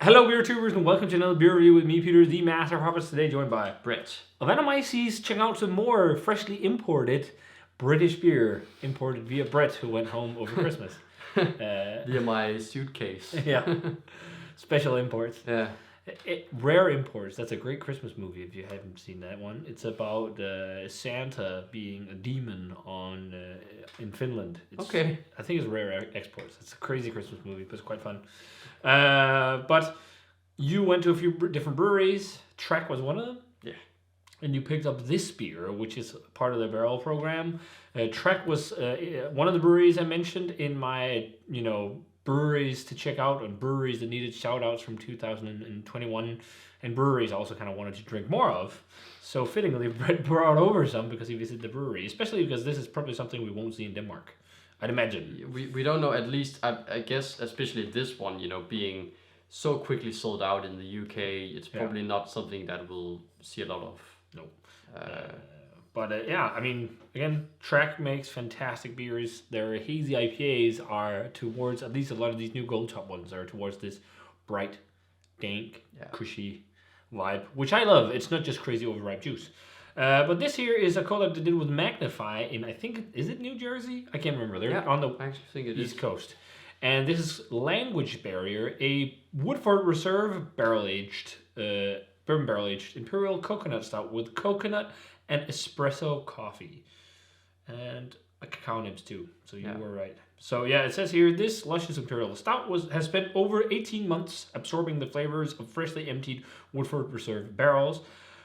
Hello, beer tubers, and welcome to another beer review with me, Peter, the Master of Hoppets. Today, joined by Brett. of Venomyces. Check out some more freshly imported British beer, imported via Brett, who went home over Christmas. Via my suitcase. Yeah, special imports. Yeah. Rare Imports. That's a great Christmas movie if you haven't seen that one. It's about Santa being a demon in Finland. Okay. I think it's Rare Exports. It's a crazy Christmas movie, but it's quite fun. But you went to a few different breweries. Trek was one of them. Yeah. And you picked up this beer, which is part of the barrel program. Trek was one of the breweries I mentioned in my, breweries to check out and breweries that needed shout outs from 2021, and breweries I also kind of wanted to drink more of. So fittingly, Brett brought over some because he visited the brewery, especially because this is probably something we won't see in Denmark, I'd imagine. We don't know, at least I guess especially this one, being so quickly sold out in the UK, it's probably not something that we'll see a lot of. No. But again, Trek makes fantastic beers. Their hazy IPAs are towards, at least a lot of these new Gold Top ones are towards this bright, dank, cushy vibe, which I love. It's not just crazy overripe juice. But this here is a collab they did with Magnify in, I think, is it New Jersey? I can't remember. They're on the I actually think it East is. Coast. And this is Language Barrier, a Woodford Reserve barrel-aged, bourbon barrel-aged Imperial coconut stout with coconut and espresso coffee. And a cacao nibs too, so you were right. So it says here, this luscious Imperial stout has spent over 18 months absorbing the flavors of freshly emptied Woodford Reserve barrels.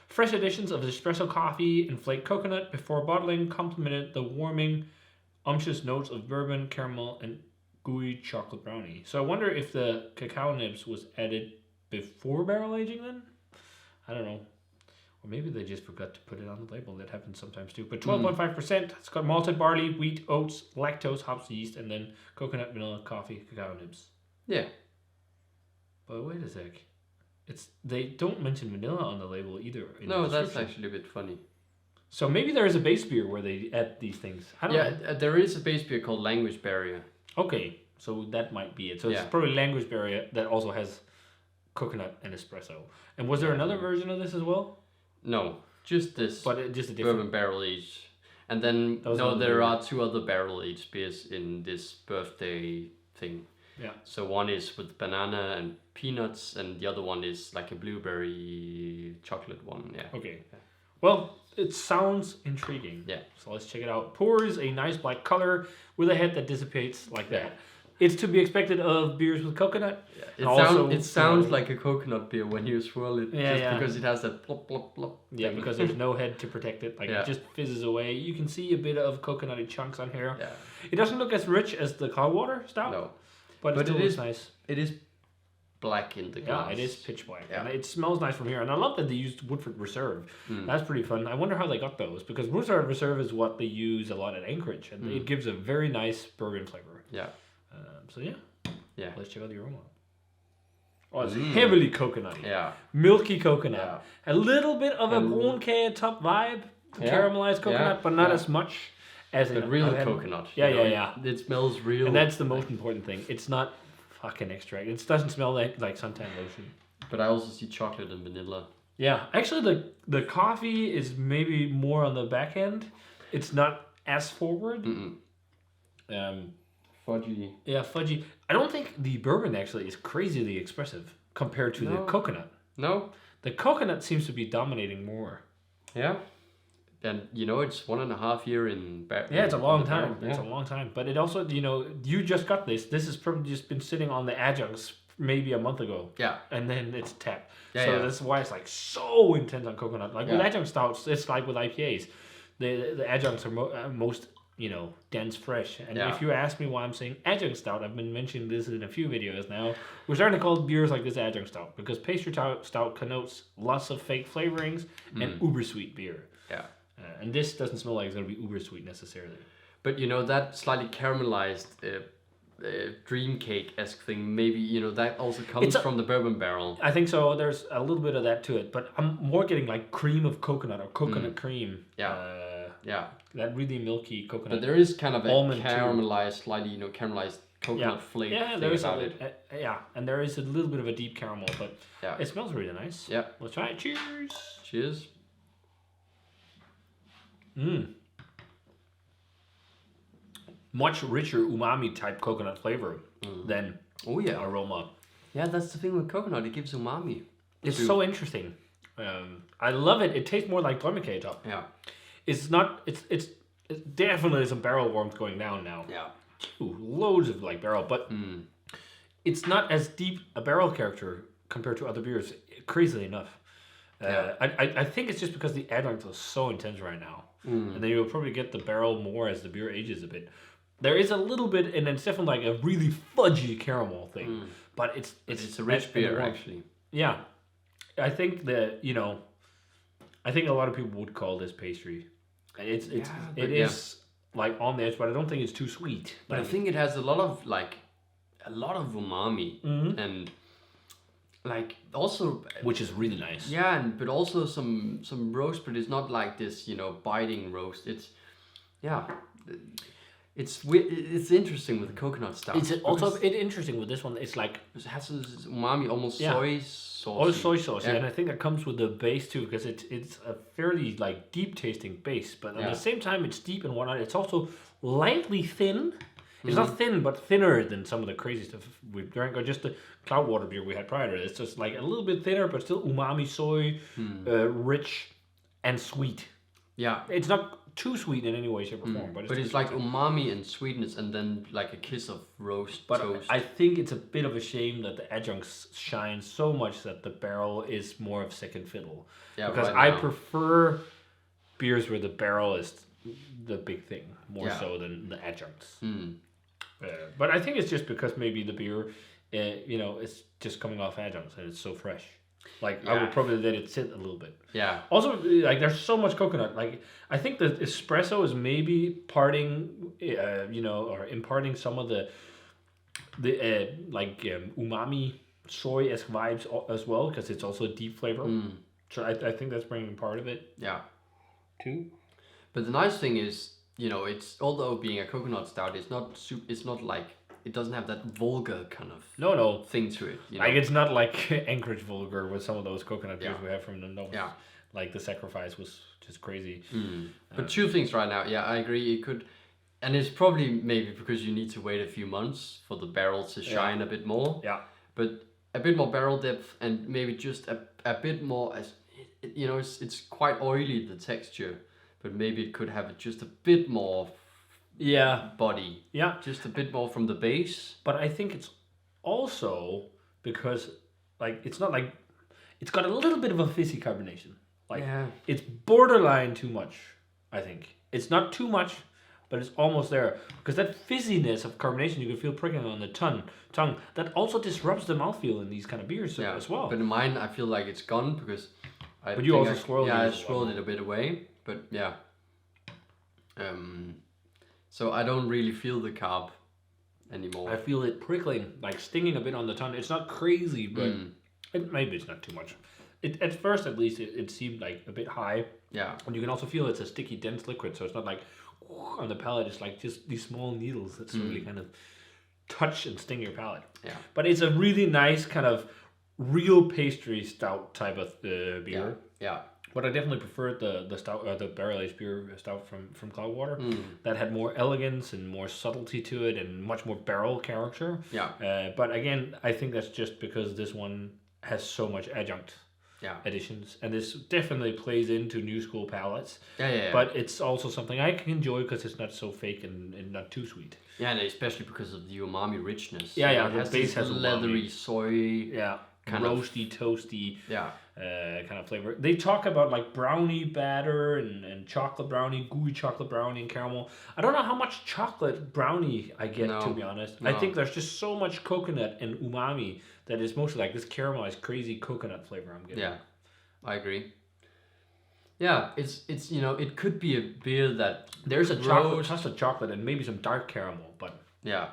Fresh additions of espresso coffee and flaked coconut before bottling complemented the warming, unctuous notes of bourbon, caramel, and gooey chocolate brownie. So I wonder if the cacao nibs was added before barrel aging then? I don't know. Or maybe they just forgot to put it on the label. That happens sometimes too. But 12.5%. It's got malted barley, wheat, oats, lactose, hops, yeast, and then coconut, vanilla, coffee, cacao nibs. Yeah. But wait a sec. They don't mention vanilla on the label either. No, that's actually a bit funny. So maybe there is a base beer where they add these things. I don't know. There is a base beer called Language Barrier. Okay, so that might be it. So it's probably Language Barrier that also has coconut and espresso. And was there another version of this as well? No, just this. But just a different bourbon barrel aged. And then there are two other barrel aged beers in this birthday thing. Yeah. So one is with banana and peanuts, and the other one is like a blueberry chocolate one. Yeah. Okay. Yeah. Well, it sounds intriguing. Yeah. So let's check it out. Pours a nice black color with a head that dissipates like that. It's to be expected of beers with coconut. Yeah. It sounds like a coconut beer when you swirl it, because it has that plop plop plop. Yeah, because there's no head to protect it. It just fizzes away. You can see a bit of coconutty chunks on here. Yeah. It doesn't look as rich as the Cloudwater Stout. No. But it is nice. It is black in the glass. Yeah, it is pitch black. Yeah. And it smells nice from here. And I love that they used Woodford Reserve. That's pretty fun. I wonder how they got those, because Woodford Reserve is what they use a lot at Anchorage, and it gives a very nice bourbon flavor. Yeah. Yeah. Let's check out the aroma. Oh, it's heavily coconutty. Yeah. Milky coconut. Yeah. A little bit of a Bronca top vibe, caramelized coconut, but not as much as a real coconut. Yeah. It smells real. And that's the most important thing. It's not fucking extract. It doesn't smell like suntan lotion. But I also see chocolate and vanilla. Yeah. Actually, the coffee is maybe more on the back end. It's not as forward. Fudgy. Yeah, fudgy. I don't think the bourbon actually is crazily expressive compared to the coconut. No. The coconut seems to be dominating more. Yeah. And it's 1.5 years in it's a long time. It's a long time. But it also, you just got this. This has probably just been sitting on the adjuncts maybe a month ago. Yeah. And then it's tapped. Yeah, so that's why it's so intense on coconut. With adjunct stouts, it's like with IPAs. The adjuncts are most dense fresh. And if you ask me why I'm saying adjunct stout, I've been mentioning this in a few videos now. We're starting to call beers like this adjunct stout because pastry stout connotes lots of fake flavorings and uber sweet beer. Yeah. And this doesn't smell like it's going to be uber sweet necessarily. But that slightly caramelized dream cake-esque thing, maybe that also comes from the bourbon barrel. I think so. There's a little bit of that to it, but I'm more getting like cream of coconut or coconut cream. Yeah. That really milky coconut. But there is kind of a almond caramelized, slightly caramelized coconut flake. Yeah, thing there is about it. and there is a little bit of a deep caramel, but Yeah. it smells really nice. Yeah. Let's try it. Cheers. Cheers. Much richer umami type coconut flavor than Oh yeah. aroma. Yeah, that's the thing with coconut. It gives umami. It's so interesting. I love it. It tastes more like Däumeke top. Yeah. It's not. It's definitely some barrel warmth going down now. Yeah. Ooh, loads of like barrel, but it's not as deep a barrel character compared to other beers. Crazily enough, I think it's just because the adjunct is so intense right now, and then you'll probably get the barrel more as the beer ages a bit. There is a little bit, and it's definitely like a really fudgy caramel thing, but it's a rich beer actually. Yeah, I think that I think a lot of people would call this pastry. It is like on the edge, but I don't think it's too sweet. But I think it has a lot of umami and like also which is really nice. Yeah, but also some roast, but it's not like this biting roast. It's interesting with the coconut stuff. It's also interesting with this one. It's like it has this umami, almost soy sauce. Oh, soy sauce, and I think that comes with the base too, because it's a fairly like deep tasting base, but at the same time it's deep and whatnot. It's also lightly thin. It's not thin, but thinner than some of the crazy stuff we drank, or just the Cloudwater beer we had prior to it. It's just like a little bit thinner, but still umami soy, rich and sweet. Yeah, it's not too sweet in any way, shape, or form, but it's like umami and sweetness, and then like a kiss of roast toast. I think it's a bit of a shame that the adjuncts shine so much that the barrel is more of second fiddle. Yeah, because I prefer beers where the barrel is the big thing more so than the adjuncts. But I think it's just because maybe the beer, it's just coming off adjuncts and it's so fresh. Like I would probably let it sit a little bit. Yeah. Also, like there's so much coconut. Like I think the espresso is maybe or imparting some of the umami soy-esque vibes as well, because it's also a deep flavor. So I think that's bringing part of it. Yeah. Too. But the nice thing is, it's although being a coconut stout, it's not like. It doesn't have that vulgar kind of thing to it. Like it's not like Anchorage vulgar with some of those coconut beers we have from the nose. Yeah. Like the Sacrifice was just crazy. But two things right now. Yeah, I agree. It could, and it's probably maybe because you need to wait a few months for the barrel to shine a bit more. Yeah. But a bit more barrel depth and maybe just a bit more it's quite oily, the texture, but maybe it could have just a bit more. Body. Yeah. Just a bit more from the base. But I think it's also because it's not like it's got a little bit of a fizzy carbonation. It's borderline too much, I think. It's not too much, but it's almost there. Because that fizziness of carbonation you can feel pricking on the tongue, that also disrupts the mouthfeel in these kind of beers as well. But in mine I feel like it's gone because I swirled it. I swirled it a bit away. But yeah. So I don't really feel the carb anymore. I feel it prickling, like stinging a bit on the tongue. It's not crazy, but maybe it's not too much. At first, at least, it seemed like a bit high. Yeah. And you can also feel it's a sticky, dense liquid, so it's not like on the palate. It's like just these small needles that really kind of touch and sting your palate. Yeah. But it's a really nice kind of real pastry stout type of beer. Yeah. But I definitely preferred the stout, the barrel aged beer stout from Cloudwater. That had more elegance and more subtlety to it, and much more barrel character. Yeah. But again, I think that's just because this one has so much adjunct additions, and this definitely plays into new school palates. Yeah. But it's also something I can enjoy because it's not so fake and not too sweet. Yeah, and especially because of the umami richness. Yeah. The base has leathery soy. Yeah. Kind roasty, toasty, kind of flavor. They talk about like brownie batter and chocolate brownie, gooey chocolate brownie and caramel. I don't know how much chocolate brownie I get, to be honest. I think there's just so much coconut and umami that it's mostly like this caramelized, crazy coconut flavor I'm getting. Yeah, I agree. Yeah, it's it could be a beer that there's a touch of chocolate and maybe some dark caramel, but yeah.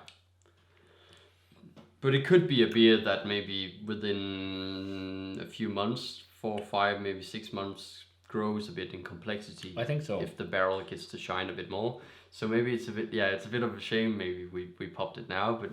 But it could be a beer that maybe within a few months, 4 or 5, maybe 6 months, grows a bit in complexity. I think so. If the barrel gets to shine a bit more. So maybe it's a bit of a shame. Maybe we popped it now, but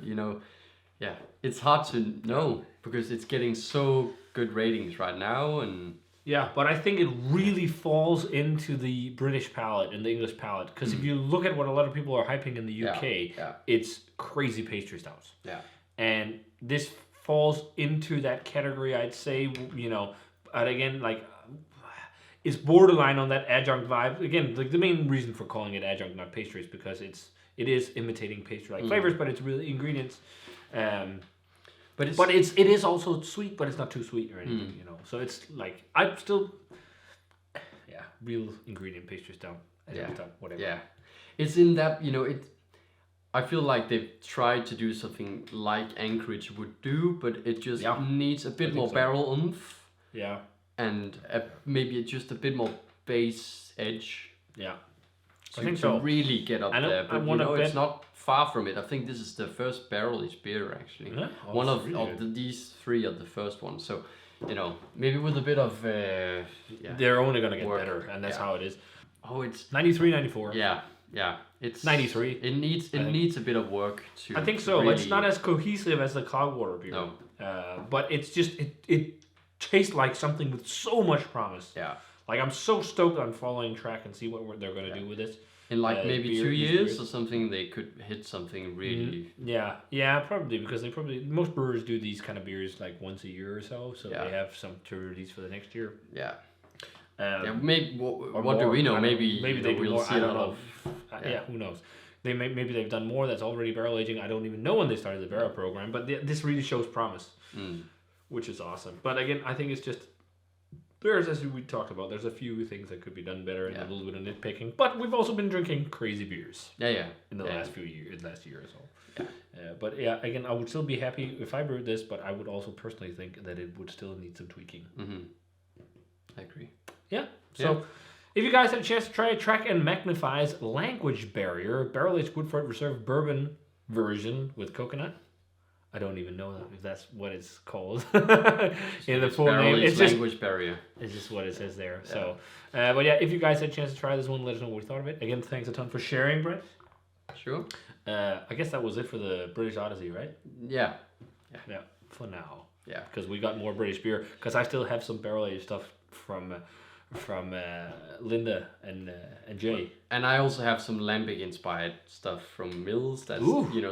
it's hard to know because it's getting so good ratings right now, and yeah, but I think it really falls into the British palate and the English palate because if you look at what a lot of people are hyping in the UK, it's crazy pastry stouts. Yeah, and this falls into that category, I'd say. But again, like, it's borderline on that adjunct vibe. Again, like the main reason for calling it adjunct, not pastry, is because it is imitating pastry-like flavors, but it's really ingredients. But it is also sweet, but it's not too sweet or anything, So it's like I'm still, real ingredient pastry stout, stout, whatever. Yeah, it's in that I feel like they've tried to do something like Anchorage would do, but it just needs a bit more barrel oomph. Yeah. And maybe just a bit more base edge. Yeah. I think so. Really get up there, but it's not far from it. I think this is the first barrel-aged beer actually. Yeah? One of these three are the first ones. So, maybe with a bit of they're only gonna get better, and that's how it is. Oh, it's 93, 94. Yeah. It's 93. It needs a bit of work to. I think so. Really... It's not as cohesive as the Cloudwater beer. No. But it's just it tastes like something with so much promise. Yeah. Like I'm so stoked on following track and see what they're going to do with this. In like maybe 2 years or something, they could hit something really. Yeah, probably because most brewers do these kind of beers like once a year or so, so they have some to release for the next year. Yeah. Maybe what do we know? Maybe they will more, see I don't know. Who knows? Maybe they've done more that's already barrel aging. I don't even know when they started the barrel program, but this really shows promise, which is awesome. But again, I think it's just as we talked about, there's a few things that could be done better and a little bit of nitpicking. But we've also been drinking crazy beers. In the last year or so. But again, I would still be happy if I brewed this, but I would also personally think that it would still need some tweaking. I agree. Yeah. So, if you guys had a chance to try Track and Magnify's Language Barrier Barrel-Aged Woodford Reserve Bourbon version with coconut. I don't even know if that's what it's called in the full name. It's Language Barrier. It's just what it says there. Yeah. So, but if you guys had a chance to try this one, let us know what you thought of it. Again, thanks a ton for sharing, Brett. Sure. I guess that was it for the British Odyssey, right? Yeah. For now. Yeah. Because we got more British beer. Because I still have some barrel-aged stuff from Linda and Jay. And I also have some lambic inspired stuff from Mills that's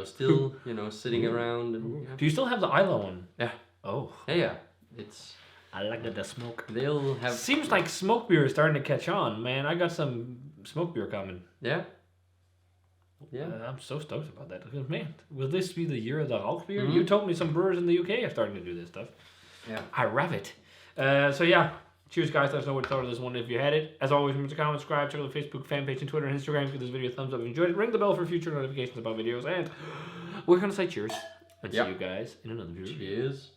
still sitting around. And, Do you still have the Isla one? Yeah. Oh. Yeah. It's. I like the smoke. They'll have. Seems like smoke beer is starting to catch on, man. I got some smoke beer coming. Yeah. I'm so stoked about that. Because, man, will this be the year of the Rauch beer? You told me some brewers in the UK are starting to do this stuff. Yeah. I love it. Cheers, guys. Let us know what you thought of this one if you had it. As always, remember to comment, subscribe, check out the Facebook fan page and Twitter and Instagram. Give this video a thumbs up if you enjoyed it. Ring the bell for future notifications about videos. And we're going to say cheers. And see you guys in another video. Cheers.